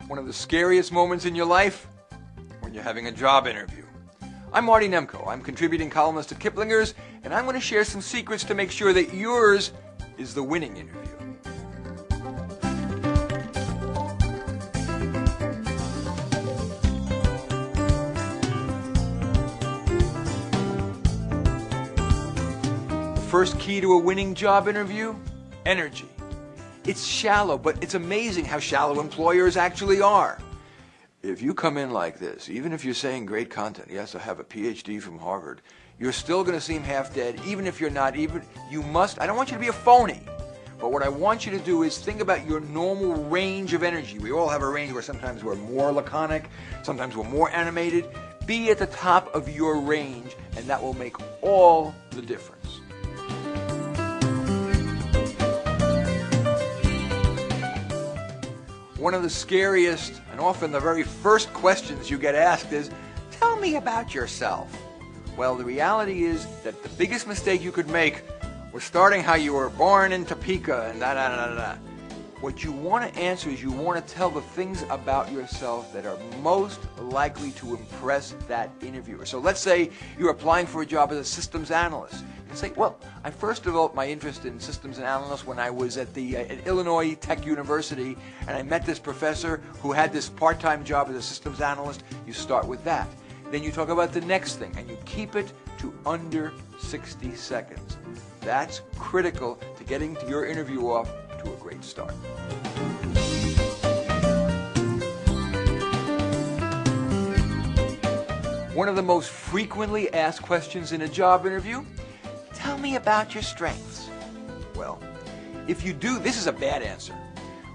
One of the scariest moments in your life? When you're having a job interview. I'm Marty Nemko. I'm contributing columnist at Kiplinger's, and I'm going to share some secrets to make sure that yours is the winning interview. The first key to a winning job interview? Energy. It's shallow, but it's amazing how shallow employers actually are. If you come in like this, even if you're saying great content, yes, I have a PhD from Harvard, you're still going to seem half dead, even if you're not. I don't want you to be a phony. But what I want you to do is think about your normal range of energy. We all have a range where sometimes we're more laconic, sometimes we're more animated. Be at the top of your range, and that will make all the difference. One of the scariest and often the very first questions you get asked is, tell me about yourself. Well, the reality is that the biggest mistake you could make was starting how you were born in Topeka and da-da-da-da-da. What you want to answer is you want to tell the things about yourself that are most likely to impress that interviewer. So let's say you're applying for a job as a systems analyst. You say, well, I first developed my interest in systems analysts when I was at Illinois Tech University, and I met this professor who had this part-time job as a systems analyst. You start with that. Then you talk about the next thing, and you keep it to under 60 seconds. That's critical to getting your interview off to a great start. One of the most frequently asked questions in a job interview, tell me about your strengths. Well, if you do, this is a bad answer.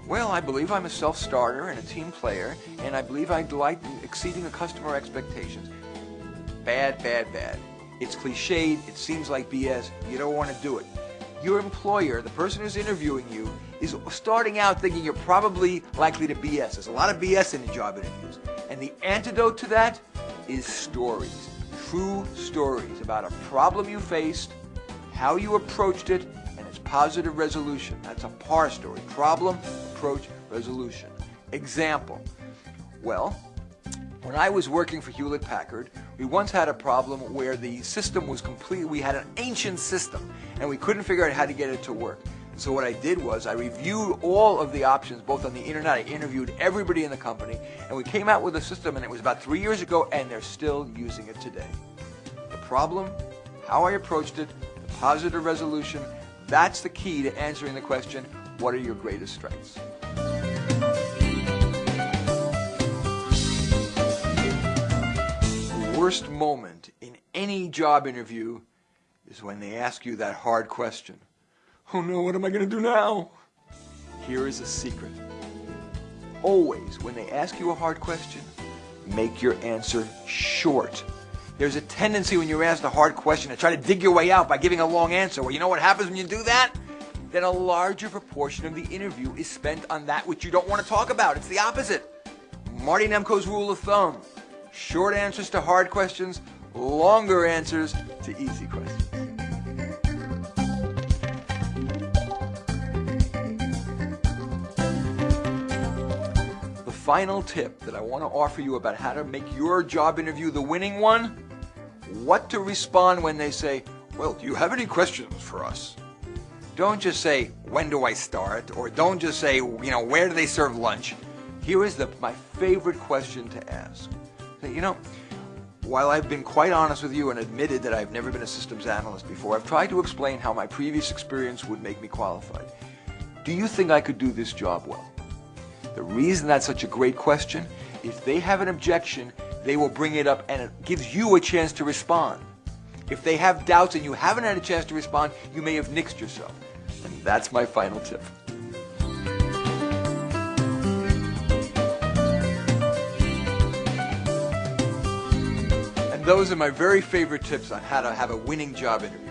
Well, I believe I'm a self-starter and a team player, and I believe I delight in exceeding the customer expectations. Bad, bad, bad. It's cliched, it seems like BS, you don't want to do it. Your employer, the person who's interviewing you, is starting out thinking you're probably likely to BS. There's a lot of BS in the job interviews. And the antidote to that is stories. True stories about a problem you faced, how you approached it, and its positive resolution. That's a PAR story. Problem, approach, resolution. Example. Well, when I was working for Hewlett-Packard, we once had a problem where the system was we had an ancient system, and we couldn't figure out how to get it to work. So what I did was I reviewed all of the options, both on the internet. I interviewed everybody in the company, and we came out with a system, and it was about 3 years ago, and they're still using it today. The problem, how I approached it, the positive resolution, that's the key to answering the question, what are your greatest strengths? The worst moment in any job interview is when they ask you that hard question. Oh no, what am I going to do now? Here is a secret. Always, when they ask you a hard question, make your answer short. There's a tendency when you're asked a hard question to try to dig your way out by giving a long answer. Well, you know what happens when you do that? Then a larger proportion of the interview is spent on that which you don't want to talk about. It's the opposite. Marty Nemko's rule of thumb. Short answers to hard questions, longer answers to easy questions. The final tip that I want to offer you about how to make your job interview the winning one, what to respond when they say, well, do you have any questions for us? Don't just say, when do I start? Or don't just say, where do they serve lunch? Here is my favorite question to ask. Say, while I've been quite honest with you and admitted that I've never been a systems analyst before, I've tried to explain how my previous experience would make me qualified. Do you think I could do this job well? The reason that's such a great question, if they have an objection, they will bring it up and it gives you a chance to respond. If they have doubts and you haven't had a chance to respond, you may have nixed yourself. And that's my final tip. And those are my very favorite tips on how to have a winning job interview.